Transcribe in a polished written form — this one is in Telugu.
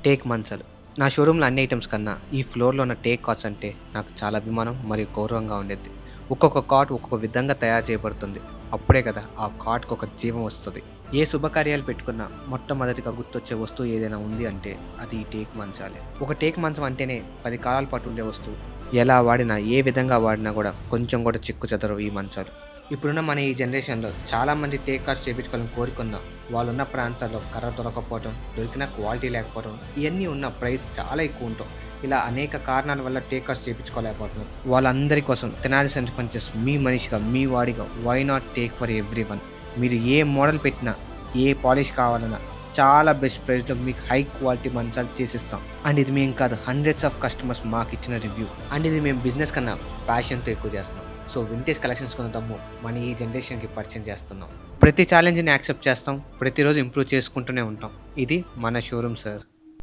టేక్ మంచాలు. నా షోరూమ్‌లో అన్ని ఐటెమ్స్ కన్నా ఈ ఫ్లోర్‌లో ఉన్న టేక్ కాట్స్ అంటే నాకు చాలా అభిమానం మరియు గౌరవంగా ఉండేది. ఒక్కొక్క కాట్ ఒక్కొక్క విధంగా తయారు చేయబడుతుంది. అప్పుడే కదా ఆ కాట్‌కి ఒక జీవం వస్తది. ఏ శుభకార్యాలు పెట్టుకున్నా మొట్టమొదటిగా గుర్తొచ్చే వస్తువు ఏదైనా ఉంది అంటే అది ఈ టేక్ మంచాలే. ఒక టేక్ మంచం అంటేనే 10 కాలాల పాటు ఉండే వస్తువు. ఎలా వాడినా, ఏ విధంగా వాడినా కూడా కొంచెం కూడా చిక్కు చెదరవు ఈ మంచాలు. ఇప్పుడున్న మన ఈ జనరేషన్‌లో చాలామంది టేక్ కాట్స్ చేపించుకోవాలని కోరుకున్నా వాళ్ళున్న ప్రాంతాల్లో కర్ర దొరకకపోవటం, దొరికిన క్వాలిటీ లేకపోవడం, ఇయన్నీ ఉన్న ప్రైస్ చాలా ఎక్కువుంటాం. ఇలా అనేక కారణాల వల్ల టేక్ కాట్స్ చేపించుకోలేకపోతున్నాం. వాళ్ళందరి కోసం తెనాలి సెంటర్ ఫర్నిచర్స్ మీ మనిషిగా, మీ వాడిగా why not take for everyone. మీరు ఏ మోడల్ పెట్టినా, ఏ పాలిష్ కావాలన్నా చాలా బెస్ట్ ప్రైస్‌లో మీకు హై క్వాలిటీ మంచాలు చేసిస్తాం. అండ్ ఇది మేము కాదు, హండ్రెడ్స్ ఆఫ్ కస్టమర్స్ మాకిచ్చిన రివ్యూ. అండ్ ఇది మేము బిజినెస్ కన్నా ప్యాషన్‌తో ఎక్కువ చేస్తున్నాం. సో వింటేజ్ కలెక్షన్స్ కొన్న దమ్ము మన ఈ జనరేషన్‌కి పరిచయం చేస్తున్నాం. ప్రతి ఛాలెంజ్‌ని యాక్సెప్ట్ చేస్తాం. ప్రతిరోజు ఇంప్రూవ్ చేసుకుంటూనే ఉంటాం. ఇది మన షోరూమ్ సార్.